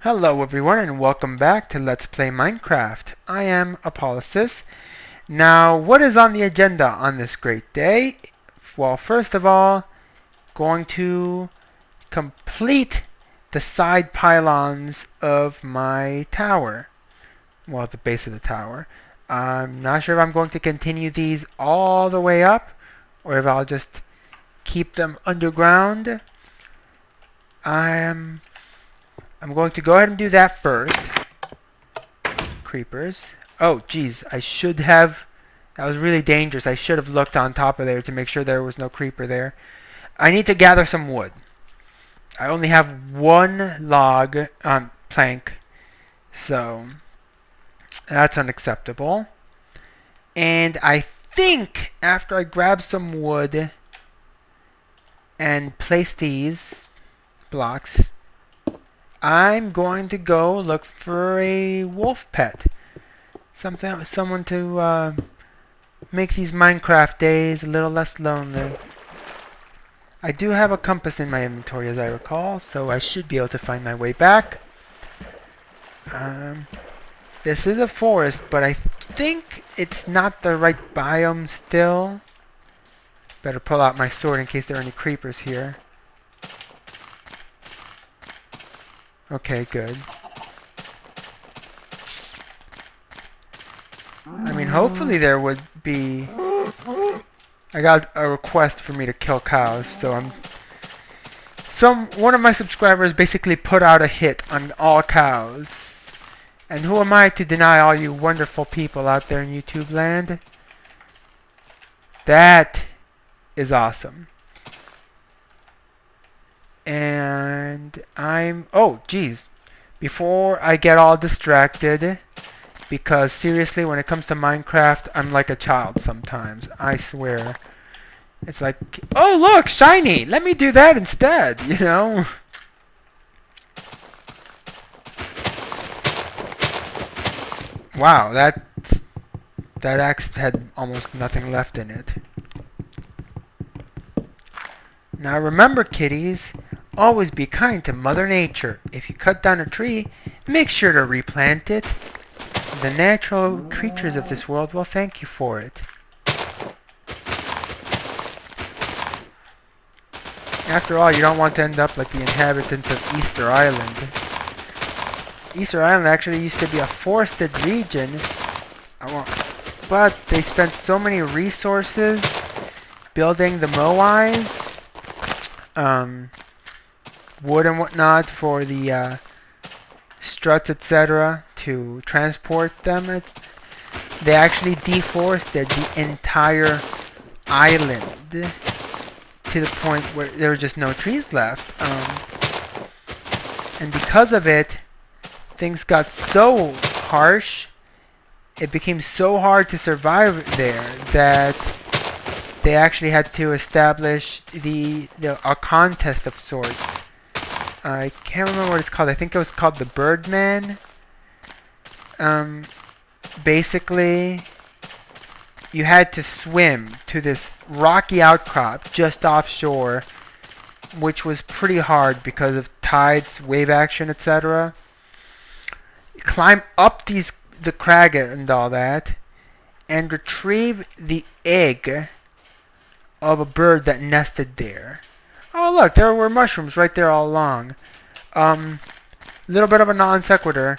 Hello everyone and welcome back to Let's Play Minecraft. I am Apollosis. Now, what is on the agenda on this great day? Well, first of all, going to complete the side pylons of my tower. Well, the base of the tower. I'm not sure if I'm going to continue these all the way up or if I'll just keep them underground. I'm going to go ahead and do that first. Creepers. Oh, geez. I should have... That was really dangerous. I should have looked on top of there to make sure there was no creeper there. I need to gather some wood. I only have one log, plank. So, that's unacceptable. And I think after I grab some wood and place these blocks, I'm going to go look for a wolf pet. Someone to make these Minecraft days a little less lonely. I do have a compass in my inventory, as I recall, so I should be able to find my way back. This is a forest, but I think it's not the right biome still. Better pull out my sword in case there are any creepers here. Okay, good. I mean, hopefully there would be... I got a request for me to kill cows, so one of my subscribers basically put out a hit on all cows. And who am I to deny all you wonderful people out there in YouTube land? That is awesome. And oh geez, before I get all distracted, because seriously, when it comes to Minecraft, I'm like a child sometimes, I swear. It's like, oh look, shiny, let me do that instead, you know? Wow, that axe had almost nothing left in it. Now remember, kiddies, always be kind to Mother Nature. If you cut down a tree, make sure to replant it. The natural creatures of this world will thank you for it. After all, you don't want to end up like the inhabitants of Easter Island. Easter Island actually used to be a forested region, but they spent so many resources building the moais, wood and whatnot for the struts, etc., to transport them. They actually deforested the entire island to the point where there were just no trees left. And because of it, things got so harsh, it became so hard to survive there that they actually had to establish a contest of sorts. I can't remember what it's called. I think it was called the Birdman. Basically, you had to swim to this rocky outcrop just offshore, which was pretty hard because of tides, wave action, etc. Climb up the crag and all that, and retrieve the egg of a bird that nested there. Oh look, there were mushrooms right there all along. Little bit of a non sequitur.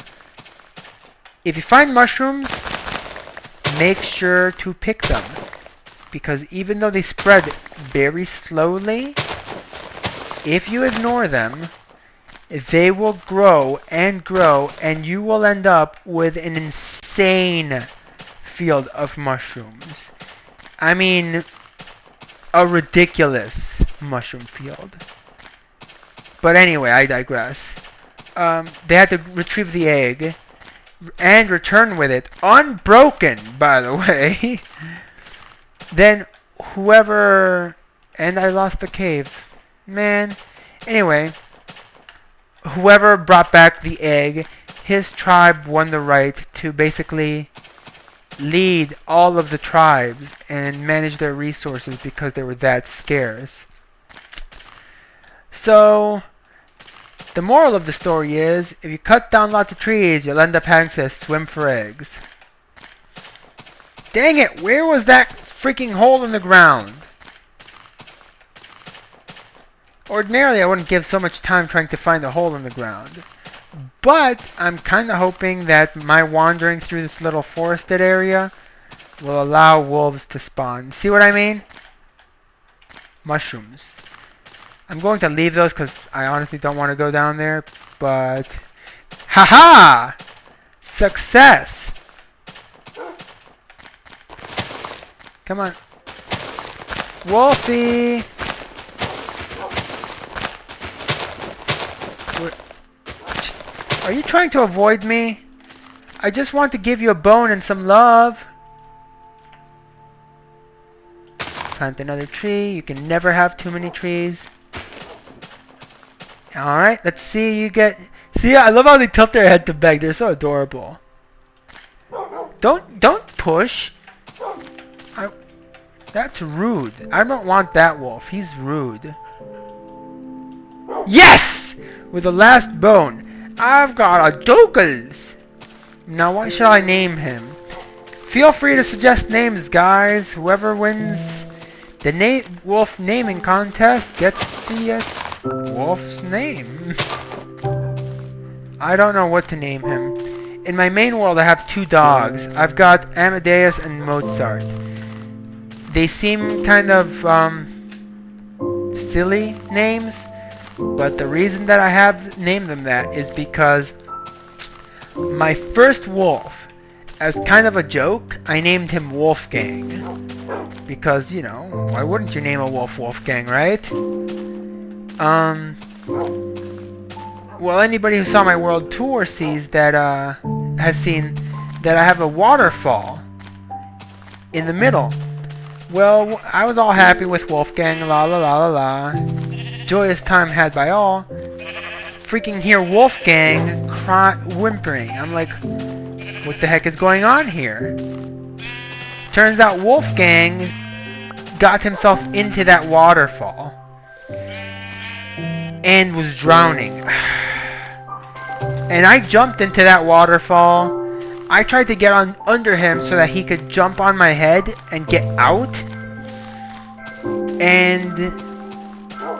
If you find mushrooms, make sure to pick them, because even though they spread very slowly, if you ignore them, they will grow, and you will end up with an insane field of mushrooms. I mean, a ridiculous mushroom field. But anyway, I digress. They had to retrieve the egg and return with it unbroken, by the way. Then whoever... And I lost the cave. Man. Anyway, whoever brought back the egg, his tribe won the right to basically lead all of the tribes and manage their resources because they were that scarce. So, The moral of the story is, if you cut down lots of trees, you'll end up having to swim for eggs. Dang it, where was that freaking hole in the ground? Ordinarily, I wouldn't give so much time trying to find a hole in the ground. But I'm kind of hoping that my wandering through this little forested area will allow wolves to spawn. See what I mean? Mushrooms. I'm going to leave those because I honestly don't want to go down there. But... haha! Success! Come on. Wolfie! Are you trying to avoid me? I just want to give you a bone and some love. Plant another tree. You can never have too many trees. Alright, let's see you get... See, I love how they tilt their head to beg. They're so adorable. Don't push. That's rude. I don't want that wolf. He's rude. Yes! With the last bone. I've got a Doggles. Now what shall I name him? Feel free to suggest names, guys. Whoever wins the wolf naming contest gets the wolf's name. I don't know what to name him. In my main world I have 2 dogs. I've got Amadeus and Mozart. They seem kind of silly names. But the reason that I have named them that is because my first wolf, as kind of a joke, I named him Wolfgang. Because, you know, why wouldn't you name a wolf Wolfgang, right? Well, anybody who saw my world tour sees that, has seen that I have a waterfall in the middle. Well, I was all happy with Wolfgang, la la la la la. Joyous time had by all. Freaking hear Wolfgang whimpering. I'm like, what the heck is going on here? Turns out Wolfgang got himself into that waterfall and was drowning. And I jumped into that waterfall. I tried to get under him so that he could jump on my head and get out. And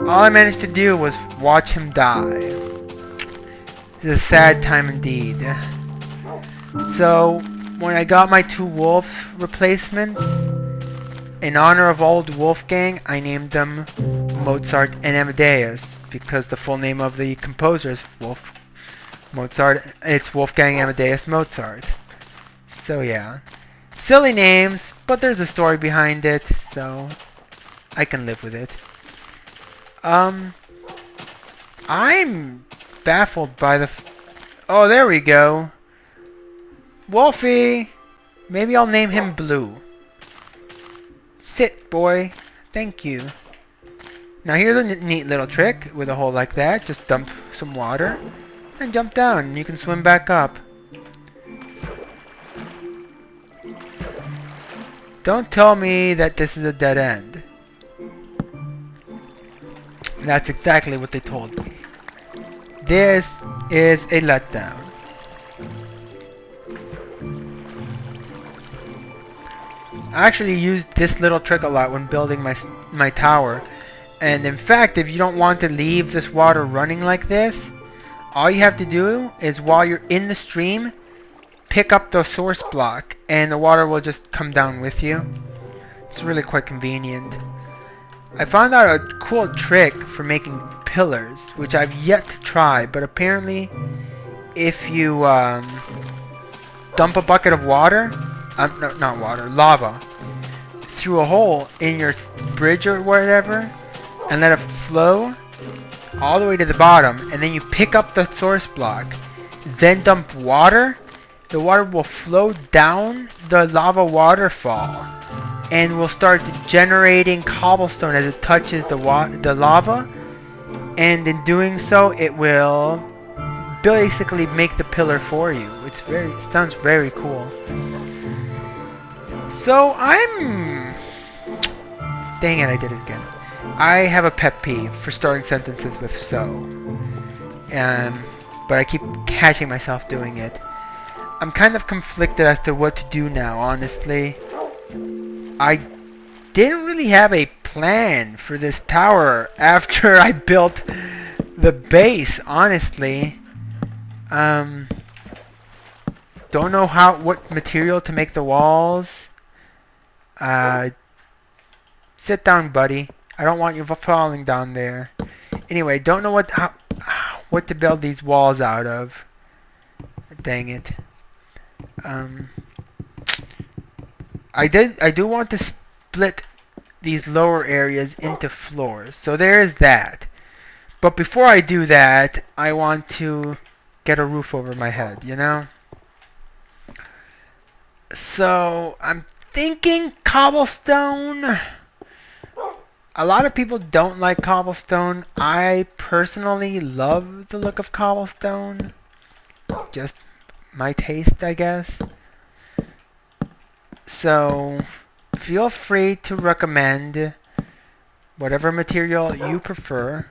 all I managed to do was watch him die. It's a sad time indeed. So, when I got my 2 wolf replacements, in honor of old Wolfgang, I named them Mozart and Amadeus, because the full name of the composer is it's Wolfgang Amadeus Mozart. So yeah. Silly names, but there's a story behind it, so I can live with it. I'm baffled by the... oh, there we go. Wolfie! Maybe I'll name him Blue. Sit, boy. Thank you. Now here's a neat little trick with a hole like that. Just dump some water and jump down and you can swim back up. Don't tell me that this is a dead end. That's exactly what they told me. This is a letdown. I actually used this little trick a lot when building my tower. And in fact, if you don't want to leave this water running like this, all you have to do is while you're in the stream, pick up the source block and the water will just come down with you. It's really quite convenient. I found out a cool trick for making pillars, which I've yet to try, but apparently if you dump a bucket of water, no, not water, lava, through a hole in your bridge or whatever, and let it flow all the way to the bottom, and then you pick up the source block, then dump water, the water will flow down the lava waterfall and will start generating cobblestone as it touches the lava, and in doing so it will basically make the pillar for you. It sounds very cool. So dang it, I did it again. I have a pet peeve for starting sentences with so. but I keep catching myself doing it. I'm kind of conflicted as to what to do now, honestly. I didn't really have a plan for this tower after I built the base, honestly. Don't know what material to make the walls. Sit down, buddy. I don't want you falling down there. Anyway, don't know what to build these walls out of. Dang it. I do want to split these lower areas into floors. So there is that. But before I do that, I want to get a roof over my head, you know? So I'm thinking cobblestone. A lot of people don't like cobblestone. I personally love the look of cobblestone. Just my taste, I guess. So feel free to recommend whatever material you prefer.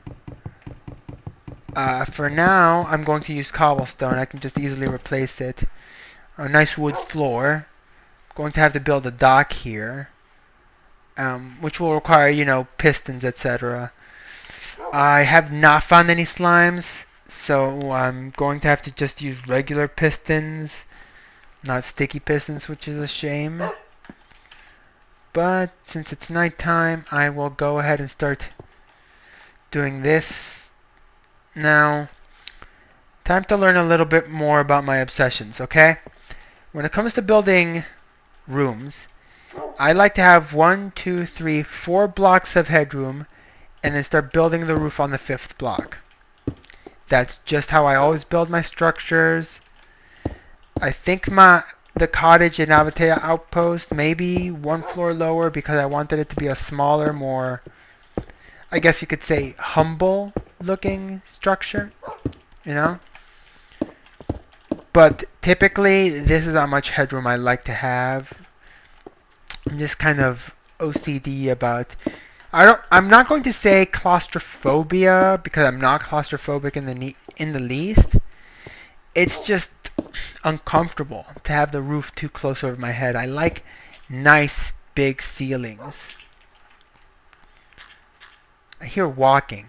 For now, I'm going to use cobblestone. I can just easily replace it. A nice wood floor. Going to have to build a dock here, which will require, you know, pistons, etc. I have not found any slimes, so I'm going to have to just use regular pistons, not sticky pistons, which is a shame. But since it's nighttime, I will go ahead and start doing this. Now, time to learn a little bit more about my obsessions, okay? When it comes to building rooms, I like to have 1, 2, 3, 4 blocks of headroom and then start building the roof on the 5th block. That's just how I always build my structures. I think the cottage in Avatea Outpost maybe 1 floor lower because I wanted it to be a smaller, more, I guess you could say, humble looking structure, you know? But typically, this is how much headroom I like to have. I'm just kind of OCD about. I'm not going to say claustrophobia because I'm not claustrophobic in the least. It's just uncomfortable to have the roof too close over my head. I like nice big ceilings. I hear walking.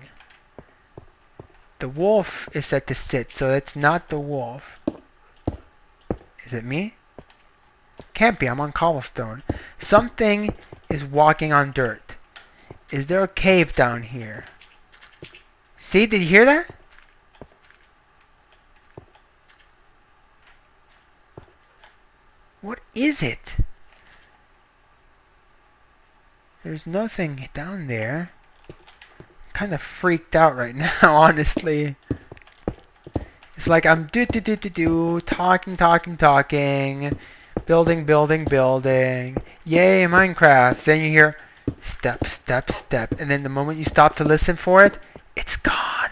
The wolf is set to sit, so it's not the wolf. Is it me? Can't be, I'm on cobblestone. Something is walking on dirt. Is there a cave down here? See, did you hear that? What is it? There's nothing down there. I'm kind of freaked out right now, honestly. It's like I'm talking, building. Yay, Minecraft. Then you hear step, step, step. And then the moment you stop to listen for it, it's gone.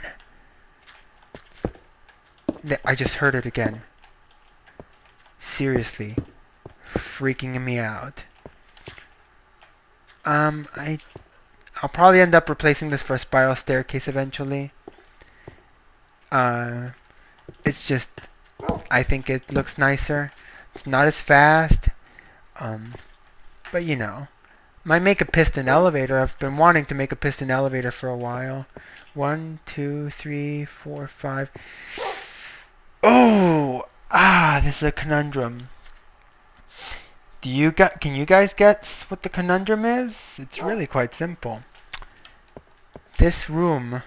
I just heard it again. Seriously. Freaking me out. I'll probably end up replacing this for a spiral staircase eventually. It's just, I think it looks nicer. It's not as fast. But you know. Might make a piston elevator. I've been wanting to make a piston elevator for a while. 1, 2, 3, 4, 5. Oh! This is a conundrum. Can you guys guess what the conundrum is? It's really quite simple. This room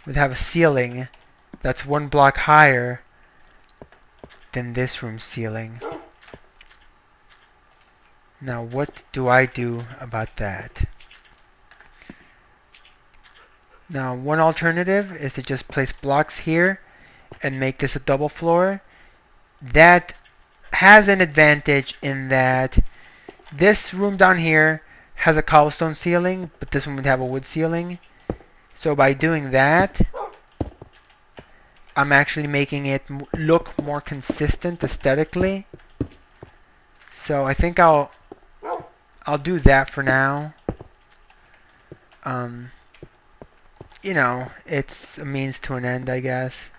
would have a ceiling that's 1 block higher than this room's ceiling. Now what do I do about that? Now one alternative is to just place blocks here and make this a double floor. That has an advantage in that this room down here has a cobblestone ceiling, but this one would have a wood ceiling. So by doing that, I'm actually making it look more consistent aesthetically. So I think I'll do that for now. You know, it's a means to an end, I guess.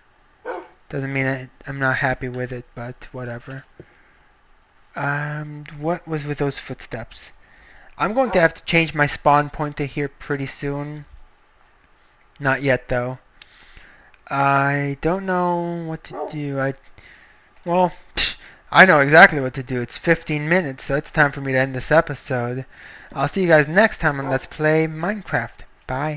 Doesn't mean I'm not happy with it, but whatever. What was with those footsteps? I'm going to have to change my spawn point to here pretty soon. Not yet, though. I don't know what to do. Well, I know exactly what to do. It's 15 minutes, so it's time for me to end this episode. I'll see you guys next time on Let's Play Minecraft. Bye.